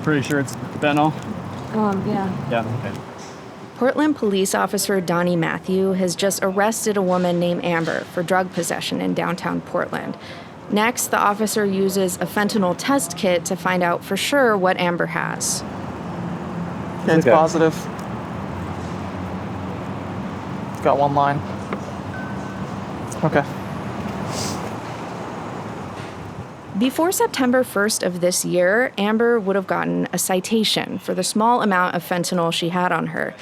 pretty sure it's fentanyl. Yeah. Yeah, okay. Portland police officer Donnie Matthew has just arrested a woman named Amber for drug possession in downtown Portland. Next, the officer uses a fentanyl test kit to find out for sure what Amber has. Okay, it's positive. It's got one line. Okay. Before September 1st of this year, Amber would have gotten a citation for the small amount of fentanyl she had on her.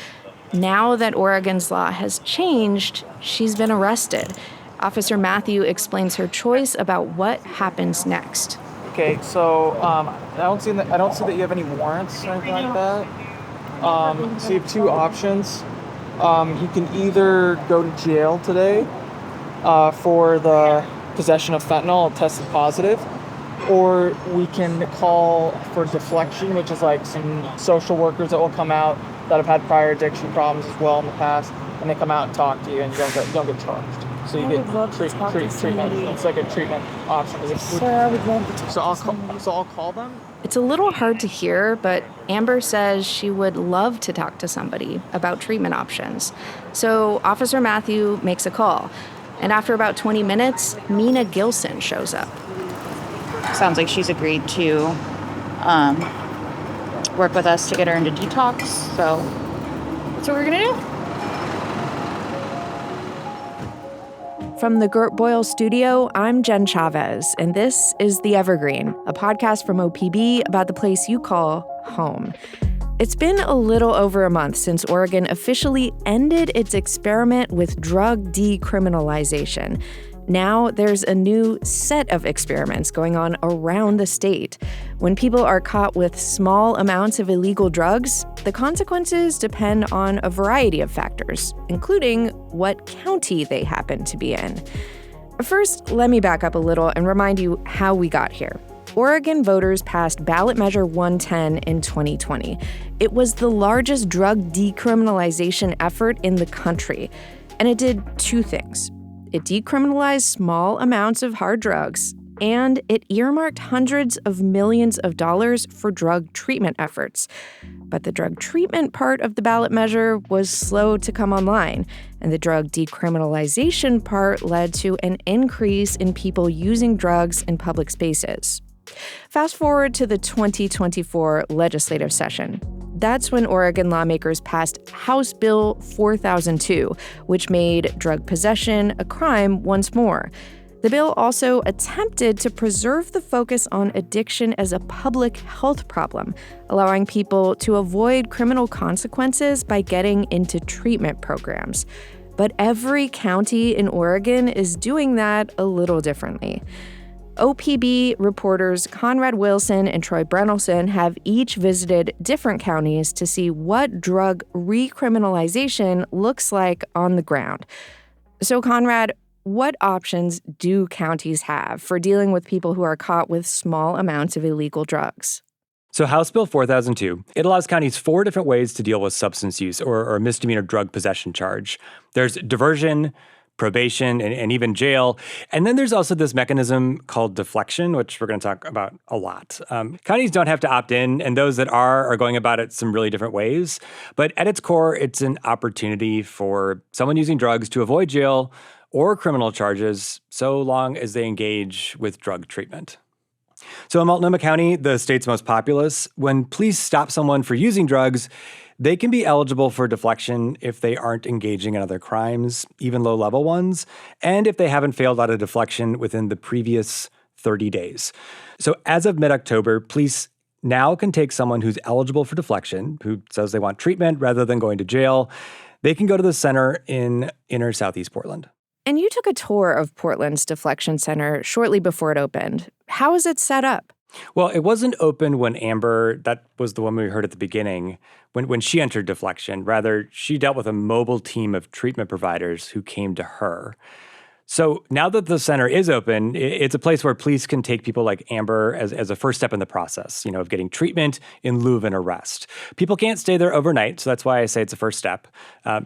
Now that Oregon's law has changed, she's been arrested. Officer Matthew explains her choice about what happens next. Okay, so I don't see that you have any warrants or anything like that. So you have two options. You can either go to jail today for the possession of fentanyl and tested positive, or we can call for deflection, which is like some social workers that will come out that have had prior addiction problems as well in the past, and they come out and talk to you, and you don't get charged. So you get treatment. It's like a treatment option. I would love to talk So I'll call them. It's a little hard to hear, but Amber says she would love to talk to somebody about treatment options. So Officer Matthew makes a call. And after about 20 minutes, Mina Gilson shows up. Sounds like she's agreed to work with us to get her into detox. So that's what we're going to do. From the Gert Boyle studio, I'm Jen Chavez, and this is The Evergreen, a podcast from OPB about the place you call home. It's been a little over a month since Oregon officially ended its experiment with drug decriminalization. Now there's a new set of experiments going on around the state. When people are caught with small amounts of illegal drugs, the consequences depend on a variety of factors, including what county they happen to be in. First, let me back up a little and remind you how we got here. Oregon voters passed Ballot Measure 110 in 2020. It was the largest drug decriminalization effort in the country, and it did two things. It decriminalized small amounts of hard drugs, and it earmarked hundreds of millions of dollars for drug treatment efforts. But the drug treatment part of the ballot measure was slow to come online, and the drug decriminalization part led to an increase in people using drugs in public spaces. Fast forward to the 2024 legislative session. That's when Oregon lawmakers passed House Bill 4002, which made drug possession a crime once more. The bill also attempted to preserve the focus on addiction as a public health problem, allowing people to avoid criminal consequences by getting into treatment programs. But every county in Oregon is doing that a little differently. OPB reporters Conrad Wilson and Troy Brennelson have each visited different counties to see what drug recriminalization looks like on the ground. So, Conrad, what options do counties have for dealing with people who are caught with small amounts of illegal drugs? So House Bill 4002, it allows counties 4 different ways to deal with substance use or a misdemeanor drug possession charge. There's diversion, probation, and even jail. And then there's also this mechanism called deflection, which we're going to talk about a lot. Counties don't have to opt in, and those that are going about it some really different ways. But at its core, it's an opportunity for someone using drugs to avoid jail or criminal charges so long as they engage with drug treatment. So in Multnomah County, the state's most populous, when police stop someone for using drugs, they can be eligible for deflection if they aren't engaging in other crimes, even low-level ones, and if they haven't failed out of deflection within the previous 30 days. So as of mid-October, police now can take someone who's eligible for deflection, who says they want treatment rather than going to jail. They can go to the center in inner Southeast Portland. And you took a tour of Portland's deflection center shortly before it opened. How is it set up? Well, it wasn't open when Amber, that was the one we heard at the beginning, when she entered deflection. Rather, she dealt with a mobile team of treatment providers who came to her. So now that the center is open, it's a place where police can take people like Amber as a first step in the process, of getting treatment in lieu of an arrest. People can't stay there overnight, so that's why I say it's a first step.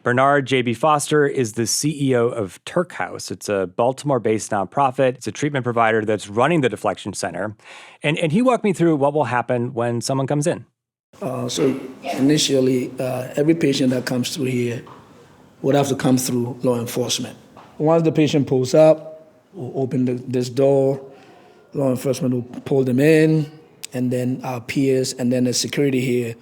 Bernard J.B. Foster is the CEO of Turk House. It's a Baltimore-based nonprofit. It's a treatment provider that's running the deflection center. And he walked me through what will happen when someone comes in. So initially, every patient that comes through here would have to come through law enforcement. Once the patient pulls up, we'll open this door, law enforcement will pull them in, and then our peers and then the security here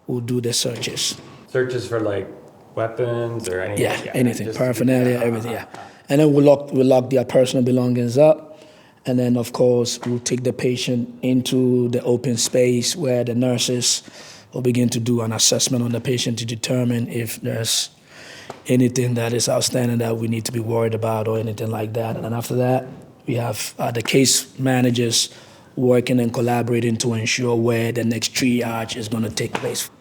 will do the searches. Searches for like weapons or anything? Yeah, anything, paraphernalia, everything, yeah. And then we'll lock their personal belongings up, and then of course we'll take the patient into the open space where the nurses will begin to do an assessment on the patient to determine if there's anything that is outstanding that we need to be worried about or anything like that. And then after that, we have the case managers working and collaborating to ensure where the next triage is going to take place.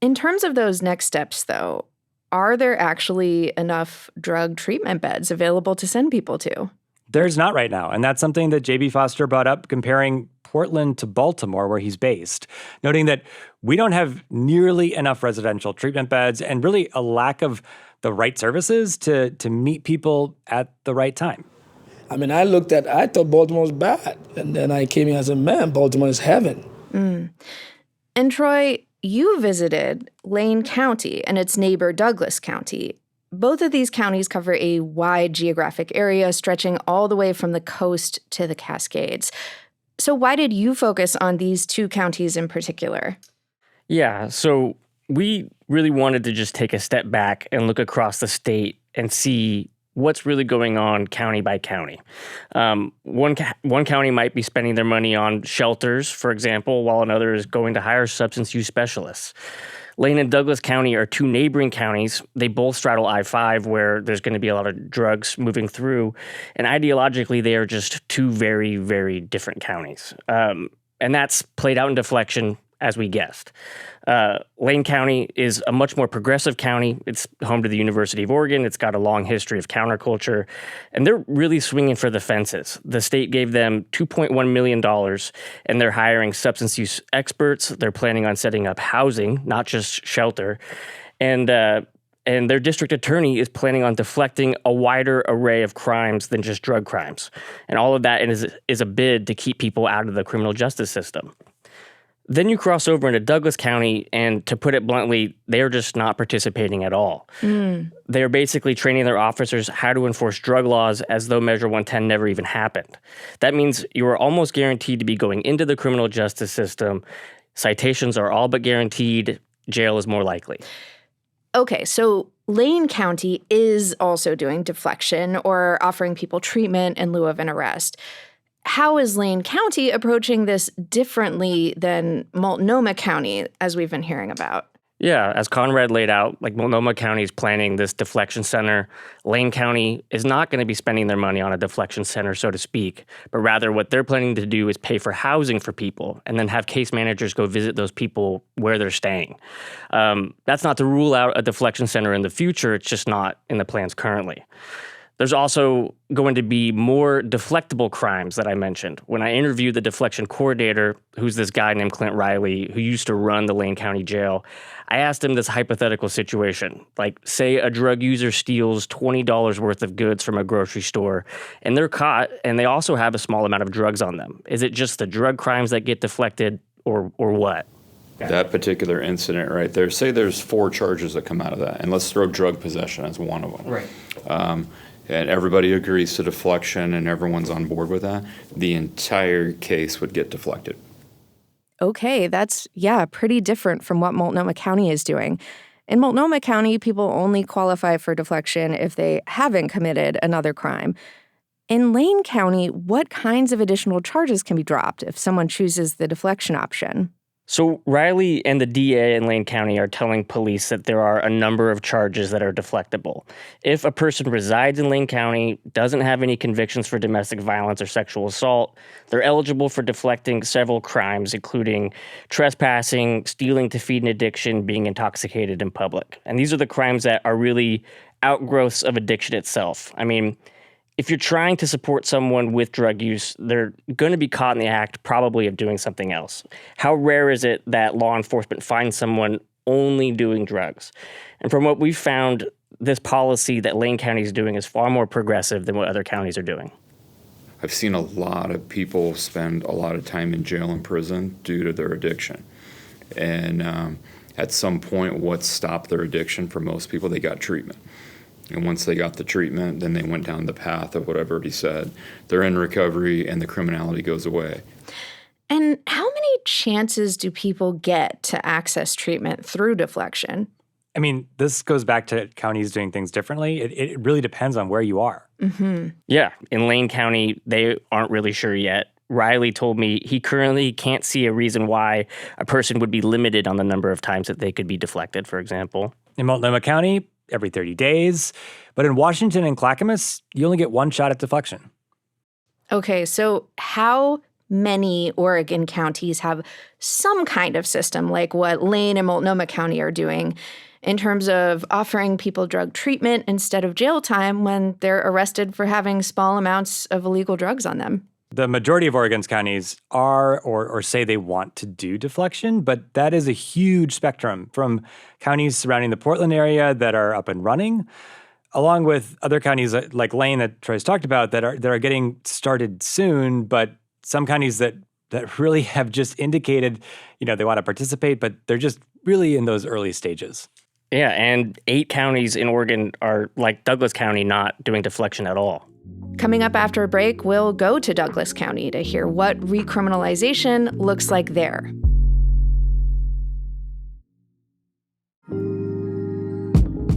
In terms of those next steps, though, are there actually enough drug treatment beds available to send people to? There's not right now, and that's something that J.B. Foster brought up comparing Portland to Baltimore, where he's based, noting that we don't have nearly enough residential treatment beds and really a lack of the right services to meet people at the right time. I mean, I thought Baltimore was bad, and then I came here and said, man, Baltimore is heaven. And Troy, you visited Lane County and its neighbor Douglas County. Both of these counties cover a wide geographic area stretching all the way from the coast to the Cascades. So why did you focus on these two counties in particular? Yeah, so we really wanted to just take a step back and look across the state and see what's really going on county by county. One county might be spending their money on shelters, for example, while another is going to hire substance use specialists. Lane and Douglas County are two neighboring counties. They both straddle I-5, where there's going to be a lot of drugs moving through. And ideologically, they are just two very, very different counties. And that's played out in deflection, as we guessed. Lane County is a much more progressive county. It's home to the University of Oregon. It's got a long history of counterculture. And they're really swinging for the fences. The state gave them $2.1 million, and they're hiring substance use experts. They're planning on setting up housing, not just shelter. And their district attorney is planning on deflecting a wider array of crimes than just drug crimes. And all of that is a bid to keep people out of the criminal justice system. Then you cross over into Douglas County, and to put it bluntly, they're just not participating at all. They're basically training their officers how to enforce drug laws as though Measure 110 never even happened. That means you are almost guaranteed to be going into the criminal justice system. Citations are all but guaranteed. Jail is more likely. Okay, so Lane County is also doing deflection or offering people treatment in lieu of an arrest. How is Lane County approaching this differently than Multnomah County, as we've been hearing about? Yeah, as Conrad laid out, like Multnomah County is planning this deflection center. Lane County is not going to be spending their money on a deflection center, so to speak, but rather what they're planning to do is pay for housing for people and then have case managers go visit those people where they're staying. That's not to rule out a deflection center in the future. It's just not in the plans currently. There's also going to be more deflectable crimes that I mentioned. When I interviewed the deflection coordinator, who's this guy named Clint Riley, who used to run the Lane County Jail, I asked him this hypothetical situation. Like, say a drug user steals $20 worth of goods from a grocery store, and they're caught, and they also have a small amount of drugs on them. Is it just the drug crimes that get deflected, or what? That particular incident right there, say there's 4 charges that come out of that, and let's throw drug possession as one of them. Right. And everybody agrees to deflection and everyone's on board with that, the entire case would get deflected. Okay, that's, pretty different from what Multnomah County is doing. In Multnomah County, people only qualify for deflection if they haven't committed another crime. In Lane County, what kinds of additional charges can be dropped if someone chooses the deflection option? So Riley and the DA in Lane County are telling police that there are a number of charges that are deflectable. If a person resides in Lane County, doesn't have any convictions for domestic violence or sexual assault, they're eligible for deflecting several crimes, including trespassing, stealing to feed an addiction, being intoxicated in public. And these are the crimes that are really outgrowths of addiction itself. I mean, if you're trying to support someone with drug use, they're going to be caught in the act probably of doing something else. How rare is it that law enforcement finds someone only doing drugs? And from what we've found, this policy that Lane County is doing is far more progressive than what other counties are doing. I've seen a lot of people spend a lot of time in jail and prison due to their addiction. And at some point, what stopped their addiction for most people? They got treatment. And once they got the treatment, then they went down the path of what I've already said. They're in recovery and the criminality goes away. And how many chances do people get to access treatment through deflection? I mean, this goes back to counties doing things differently. It really depends on where you are. Mm-hmm. Yeah, in Lane County, they aren't really sure yet. Riley told me he currently can't see a reason why a person would be limited on the number of times that they could be deflected, for example. In Multnomah County, every 30 days. But in Washington and Clackamas, you only get one shot at deflection. Okay, so how many Oregon counties have some kind of system like what Lane and Multnomah County are doing in terms of offering people drug treatment instead of jail time when they're arrested for having small amounts of illegal drugs on them? The majority of Oregon's counties are or say they want to do deflection, but that is a huge spectrum from counties surrounding the Portland area that are up and running, along with other counties like Lane that Troy's talked about that are getting started soon, but some counties that really have just indicated, they want to participate, but they're just really in those early stages. Yeah, and 8 counties in Oregon are like Douglas County, not doing deflection at all. Coming up after a break, we'll go to Douglas County to hear what recriminalization looks like there.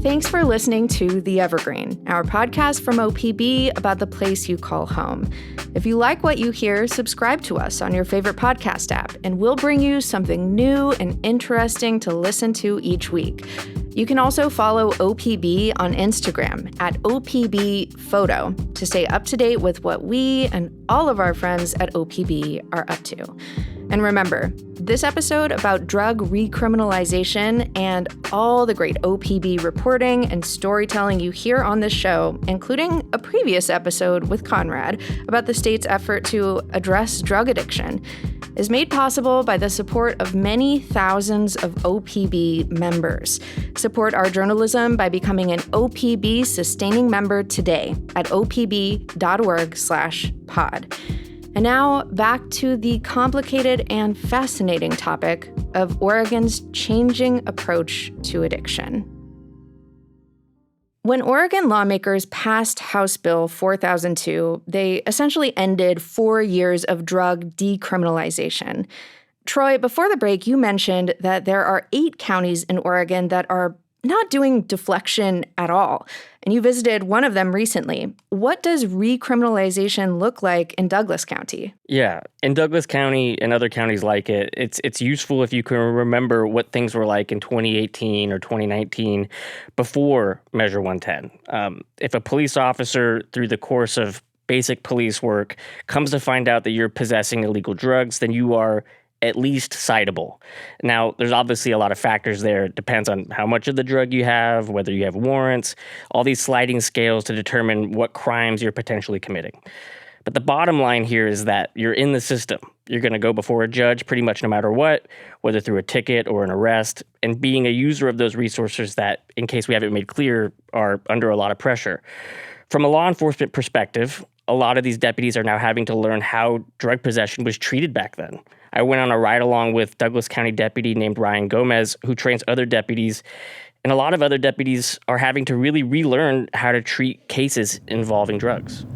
Thanks for listening to The Evergreen, our podcast from OPB about the place you call home. If you like what you hear, subscribe to us on your favorite podcast app, and we'll bring you something new and interesting to listen to each week. You can also follow OPB on Instagram at OPBphoto to stay up to date with what we and all of our friends at OPB are up to. And remember, this episode about drug recriminalization and all the great OPB reporting and storytelling you hear on this show, including a previous episode with Conrad about the state's effort to address drug addiction, is made possible by the support of many thousands of OPB members. Support our journalism by becoming an OPB sustaining member today at opb.org/pod. And now back to the complicated and fascinating topic of Oregon's changing approach to addiction. When Oregon lawmakers passed House Bill 4002, they essentially ended 4 years of drug decriminalization. Troy, before the break, you mentioned that there are 8 counties in Oregon that are not doing deflection at all, and you visited one of them recently. What does recriminalization look like in Douglas County? Yeah, in Douglas County and other counties like it, it's useful if you can remember what things were like in 2018 or 2019 before Measure 110. If a police officer, through the course of basic police work, comes to find out that you're possessing illegal drugs, then you are at least citable. Now, there's obviously a lot of factors there. It depends on how much of the drug you have, whether you have warrants, all these sliding scales to determine what crimes you're potentially committing. But the bottom line here is that you're in the system. You're going to go before a judge pretty much no matter what, whether through a ticket or an arrest, and being a user of those resources that, in case we haven't made clear, are under a lot of pressure. From a law enforcement perspective, a lot of these deputies are now having to learn how drug possession was treated back then. I went on a ride-along with Douglas County deputy named Ryan Gomez, who trains other deputies, and a lot of other deputies are having to really relearn how to treat cases involving drugs.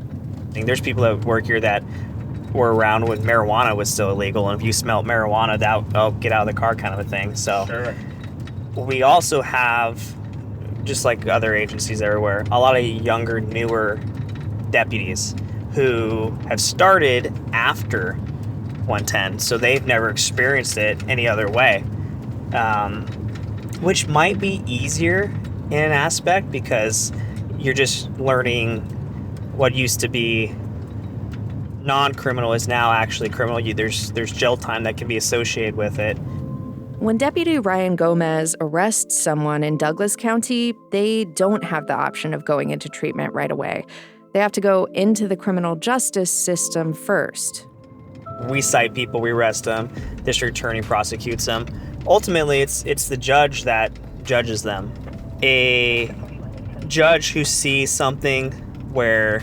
There's people that work here that were around when marijuana was still illegal, and if you smelt marijuana, get out of the car kind of a thing. So sure. We also have, just like other agencies everywhere, a lot of younger, newer deputies who have started after 110, so they've never experienced it any other way, which might be easier in an aspect because you're just learning what used to be non-criminal is now actually criminal. There's jail time that can be associated with it. When Deputy Ryan Gomez arrests someone in Douglas County, they don't have the option of going into treatment right away. They have to go into the criminal justice system first. We cite people, we arrest them, district attorney prosecutes them. Ultimately, it's the judge that judges them. A judge who sees something where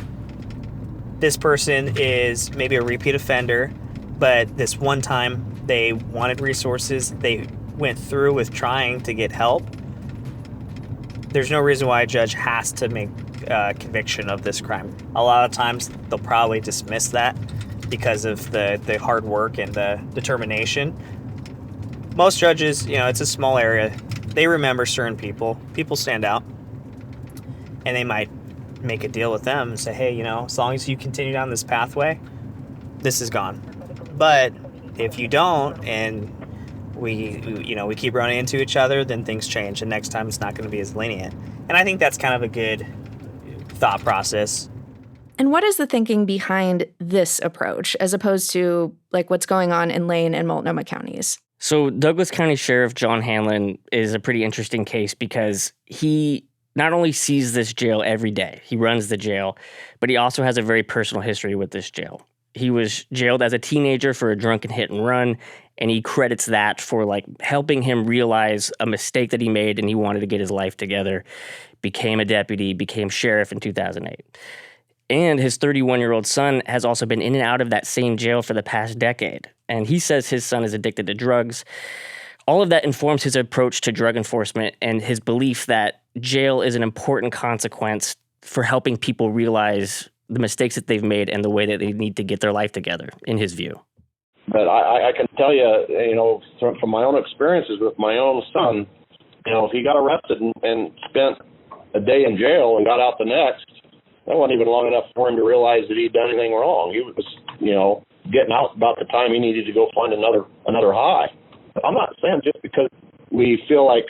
this person is maybe a repeat offender, but this one time they wanted resources, they went through with trying to get help, there's no reason why a judge has to make a conviction of this crime. A lot of times they'll probably dismiss that because of the hard work and the determination. Most judges, it's a small area, they remember certain people. People stand out, and they might make a deal with them and say, hey, as long as you continue down this pathway, this is gone. But if you don't, and we keep running into each other, then things change, and next time it's not going to be as lenient. And I think that's kind of a good thought process. And what is the thinking behind this approach as opposed to like what's going on in Lane and Multnomah counties? So Douglas County Sheriff John Hanlon is a pretty interesting case because he not only sees this jail every day, he runs the jail, but he also has a very personal history with this jail. He was jailed as a teenager for a drunken hit and run, and he credits that for helping him realize a mistake that he made, and he wanted to get his life together. Became a deputy, became sheriff in 2008. And his 31-year-old son has also been in and out of that same jail for the past decade. And he says his son is addicted to drugs. All of that informs his approach to drug enforcement and his belief that jail is an important consequence for helping people realize the mistakes that they've made and the way that they need to get their life together, in his view. But I can tell you, from my own experiences with my own son, if he got arrested and spent a day in jail and got out the next, that wasn't even long enough for him to realize that he'd done anything wrong. He was, getting out about the time he needed to go find another high. I'm not saying just because we feel like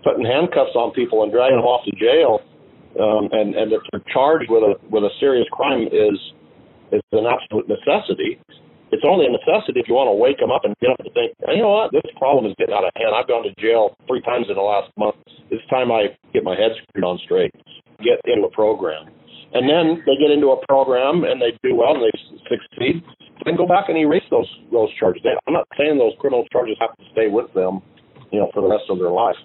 putting handcuffs on people and dragging them off to jail, and if they're charged with a serious crime is an absolute necessity. It's only a necessity if you want to wake them up and get them to think, you know what, this problem is getting out of hand. I've gone to jail 3 times in the last month. It's time I get my head screwed on straight, get into a program. And then they get into a program and they do well and they succeed, then go back and erase those charges. I'm not saying those criminal charges have to stay with them, for the rest of their life.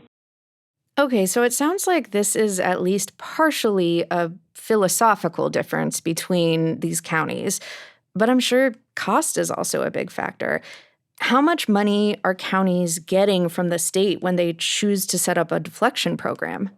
Okay, so it sounds like this is at least partially a philosophical difference between these counties, but I'm sure cost is also a big factor. How much money are counties getting from the state when they choose to set up a deflection program?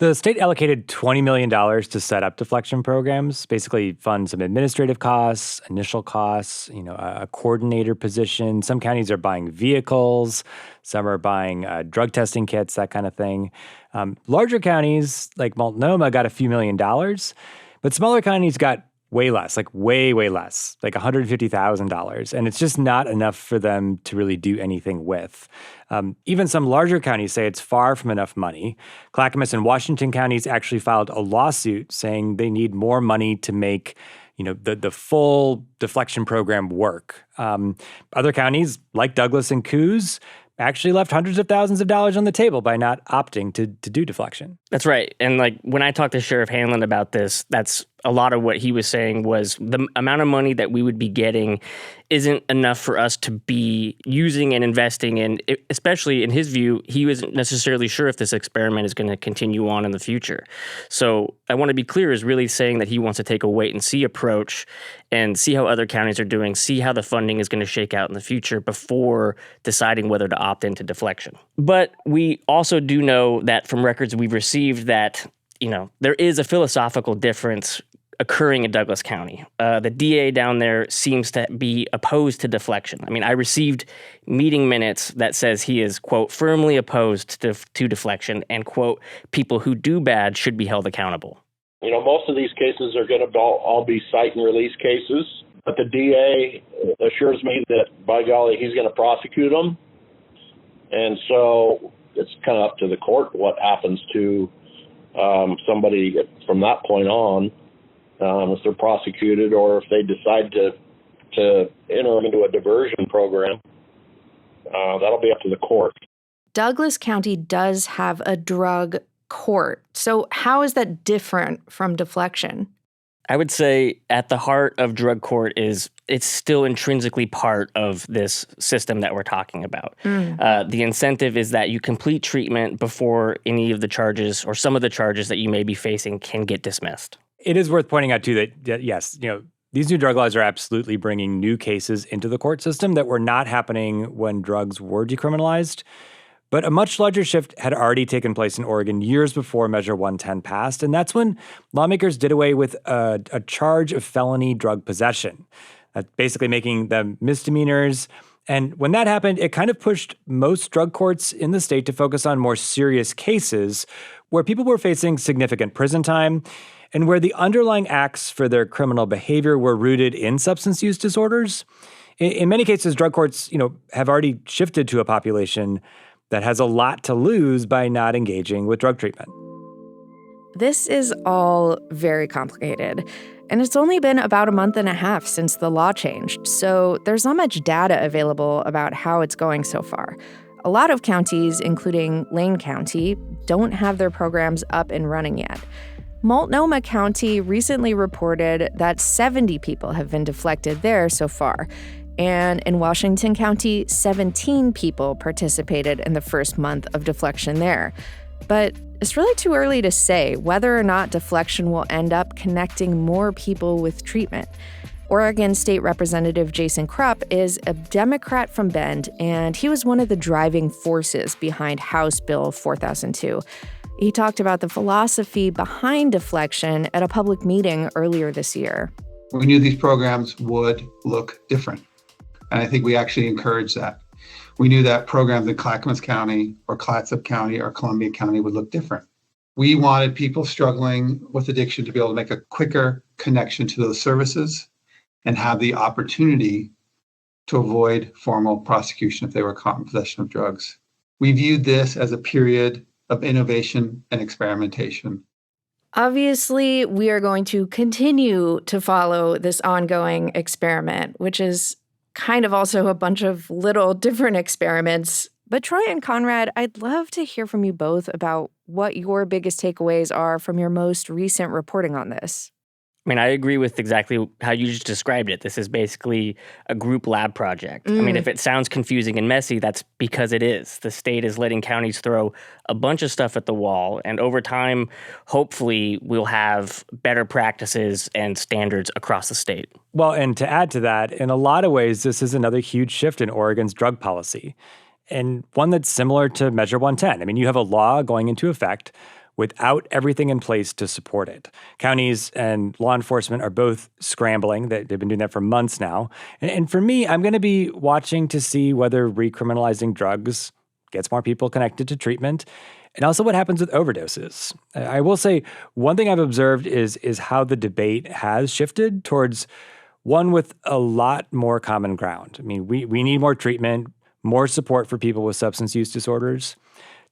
The state allocated $20 million to set up deflection programs, basically fund some administrative costs, initial costs, a coordinator position. Some counties are buying vehicles. Some are buying drug testing kits, that kind of thing. Larger counties like Multnomah got a few $1,000,000, but smaller counties got way less, way less, $150,000. And it's just not enough for them to really do anything with. Even some larger counties say it's far from enough money. Clackamas and Washington counties actually filed a lawsuit saying they need more money to make the full deflection program work. Other counties, like Douglas and Coos, actually left hundreds of thousands of dollars on the table by not opting to do deflection. That's right. And when I talked to Sheriff Hanlon about this, that's a lot of what he was saying was the amount of money that we would be getting isn't enough for us to be using and investing in, especially in his view, he wasn't necessarily sure if this experiment is going to continue on in the future. So I want to be clear, is really saying that he wants to take a wait and see approach and see how other counties are doing, see how the funding is going to shake out in the future before deciding whether to opt into deflection. But we also do know that from records we've received that, there is a philosophical difference occurring in Douglas County. The DA down there seems to be opposed to deflection. I mean, I received meeting minutes that says he is, quote, firmly opposed to deflection and, quote, people who do bad should be held accountable. Most of these cases are going to all be cite and release cases, but the DA assures me that, by golly, he's going to prosecute them. And so it's kind of up to the court what happens to somebody from that point on. If they're prosecuted or if they decide to enter them into a diversion program, that'll be up to the court. Douglas County does have a drug court. So how is that different from deflection? I would say at the heart of drug court it's still intrinsically part of this system that we're talking about. The incentive is that you complete treatment before any of the charges or some of the charges that you may be facing can get dismissed. It is worth pointing out, too, that yes, these new drug laws are absolutely bringing new cases into the court system that were not happening when drugs were decriminalized. But a much larger shift had already taken place in Oregon years before Measure 110 passed, and that's when lawmakers did away with a charge of felony drug possession. That's basically making them misdemeanors. And when that happened, it kind of pushed most drug courts in the state to focus on more serious cases where people were facing significant prison time and where the underlying acts for their criminal behavior were rooted in substance use disorders. In many cases, drug courts, have already shifted to a population that has a lot to lose by not engaging with drug treatment. This is all very complicated, and it's only been about a month and a half since the law changed, so there's not much data available about how it's going so far. A lot of counties, including Lane County, don't have their programs up and running yet. Multnomah County recently reported that 70 people have been deflected there so far. And in Washington County, 17 people participated in the first month of deflection there. But it's really too early to say whether or not deflection will end up connecting more people with treatment. Oregon State Representative Jason Krupp is a Democrat from Bend, and he was one of the driving forces behind House Bill 4002. He talked about the philosophy behind deflection at a public meeting earlier this year. We knew these programs would look different. And I think we actually encouraged that. We knew that programs in Clackamas County or Clatsop County or Columbia County would look different. We wanted people struggling with addiction to be able to make a quicker connection to those services and have the opportunity to avoid formal prosecution if they were caught in possession of drugs. We viewed this as a period of innovation and experimentation. Obviously, we are going to continue to follow this ongoing experiment, which is kind of also a bunch of little different experiments. But Troy and Conrad, I'd love to hear from you both about what your biggest takeaways are from your most recent reporting on this. I mean, I agree with exactly how you just described it. This is basically a group lab project. I mean, if it sounds confusing and messy, that's because it is. The state is letting counties throw a bunch of stuff at the wall, and over time, hopefully, we'll have better practices and standards across the state. Well, and to add to that, in a lot of ways, this is another huge shift in Oregon's drug policy, and one that's similar to Measure 110. I mean, you have a law going into effect without everything in place to support it. Counties and law enforcement are both scrambling. They've been doing that for months now. And for me, I'm going to be watching to see whether recriminalizing drugs gets more people connected to treatment, and also what happens with overdoses. I will say one thing I've observed is how the debate has shifted towards one with a lot more common ground. I mean, we need more treatment, more support for people with substance use disorders.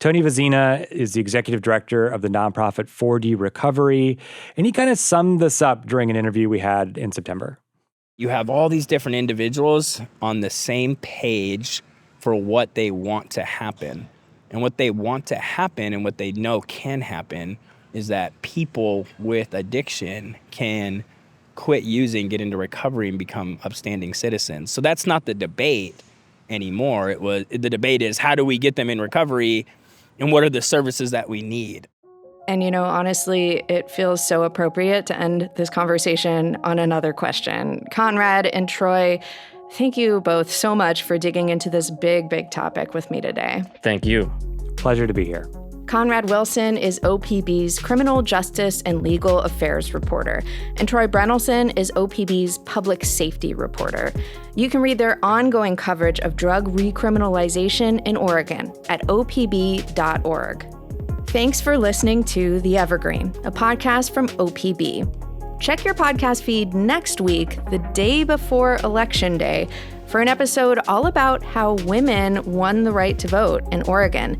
Tony Vazina is the executive director of the nonprofit 4D Recovery, and he kind of summed this up during an interview we had in September. You have all these different individuals on the same page for what they want to happen. And what they want to happen and what they know can happen is that people with addiction can quit using, get into recovery, and become upstanding citizens. So that's not the debate anymore. The debate is, how do we get them in recovery? And what are the services that we need? And, honestly, it feels so appropriate to end this conversation on another question. Conrad and Troy, thank you both so much for digging into this big, big topic with me today. Thank you. Pleasure to be here. Conrad Wilson is OPB's Criminal Justice and Legal Affairs reporter, and Troy Brennelson is OPB's Public Safety reporter. You can read their ongoing coverage of drug recriminalization in Oregon at opb.org. Thanks for listening to The Evergreen, a podcast from OPB. Check your podcast feed next week, the day before Election Day, for an episode all about how women won the right to vote in Oregon.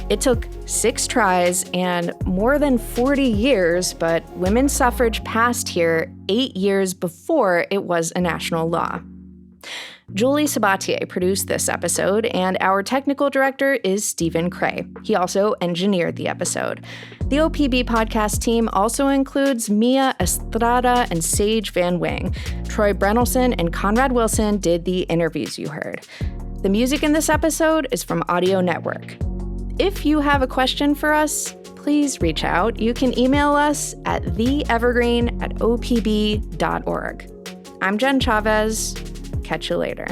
It took 6 tries and more than 40 years, but women's suffrage passed here 8 years before it was a national law. Julie Sabatier produced this episode, and our technical director is Stephen Cray. He also engineered the episode. The OPB podcast team also includes Mia Estrada and Sage Van Wing. Troy Brennelson and Conrad Wilson did the interviews you heard. The music in this episode is from Audio Network. If you have a question for us, please reach out. You can email us at theevergreen@opb.org. I'm Jen Chavez. Catch you later.